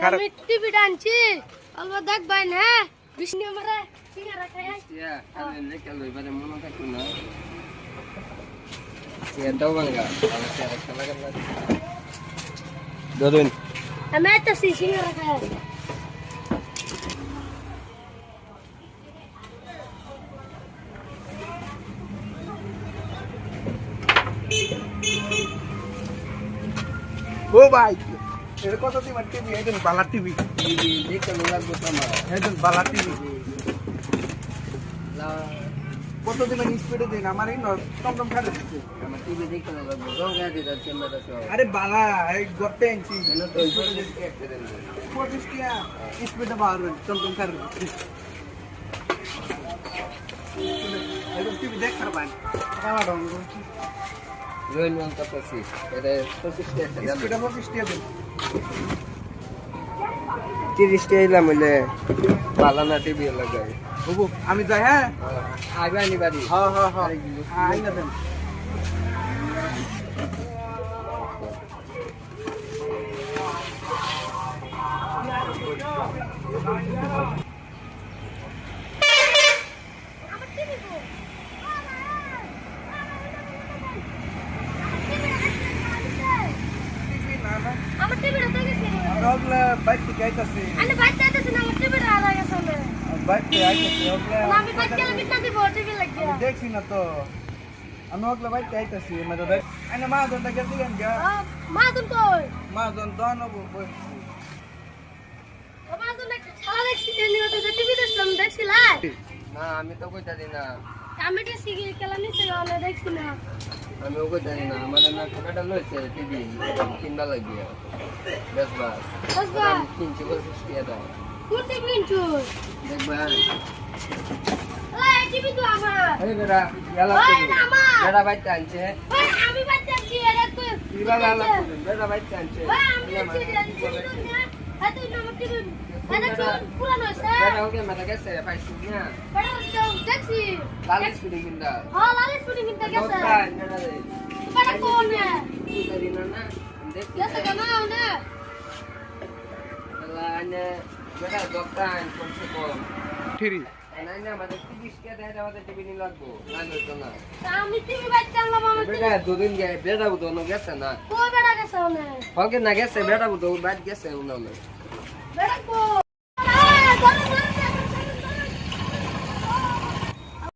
আমি টিভি টানছি অল্প দেখবেন হ্যাঁ বিষ্ণু আমারে সিঙ্গারা খাই আমি লেখা লইবারে মনে থাকতো না এটাও ভাঙা আমার চেয়ারে খেলা গেল ধরুন আমি একটা সিঙ্গারা খাই ও ভাই এর কত দিন টিভি একদম বালা টিভি দেখতে লাগবে তোমার একদম বালা টিভি কত দিন স্পিডে দিন আমার এই টমটম খাড়ে দিচ্ছে আমার টিভি দেখতে লাগবে রঙা দিয়ে যাচ্ছে আমরা তো আরে বালা এই গর্তে আনছি কেন তো একটা দেন 25 টিয়া স্পিডে বার টমটম খাড়ে দিচ্ছে একদম টিভি দেখ পারবেন বাবা রঙ রোহিন মান কত আছে এটা 25 টাকা দেন স্পিডে 25 টিয়া দেন 30 টাকা এলাম হইলে বালানা টিভি লাগাই বাবু আমি যাই হ্যাঁ আইবা নি বাড়ি হ্যাঁ হ্যাঁ হ্যাঁ আইনা দেন আমার টিভিটা তো গেছে ওগুলা বাইক থেকে আইতাছে আমি বাইতে আইতেছি না আমার টিভিটা হারা গেছে বাইক থেকে আইতাছে ওগুলা আমি বাইতে গেলে মিটা দিব টিভি লাগিয়া আমি দেখছি না তো আমি ওগুলা বাইক থেকে আইতাছি মানে দেখ আইনা মা দন্ডা গেল দিগান গা মা তুমি কই মা দন দন বসছি মা তুমি খেলা দেখছি নিয়ে তো টিভি দেখছিলা না আমি তো কইতা দি না আমি তো সিগি খেলা নিতে হলে দেখছি না আমি ওকে জানি না আমাদের না ছোটটা লইছে টিভি কিনবা লাগিয়া বেশবা বসবা কিনছি 25 টাকা দাও কোন টিভি কিনছো দেখবা এই টিভি তো আমার এই বেটা গেলা ওই টিভি না আমার বেটা বাইতে আনছে ওই আমি বাইতে আছি এর তো কিবা গেলা বেটা বাইতে আনছে ওই আমি টিভি দেখছি না এত না টিভি এটা তো পুরানো হইছে বেটা ওকে মাথা গেছে পাইছি না বড় তো দেখছি লালিশ করে কিনদা হ্যাঁ লালিশ পুরি কিনতে গেছে দোকান বেটা রে বড় কোন তুই না না দেখ গেছে কেন না লানে বেটা দোকান কমসে কম ঠিরি না না আমাদের 30 টাকা দেয় আমাদের টিভি নি লাগবো না হইতো না আমি টিভি বাইতে আনলাম আমার বেটা দুদিন গে বেটা বুতো ন গেছে না কই বেড়া গেছে ওনে হকে না গেছে বেটা বুতো বাইট গেছে উনানে বেড়া কই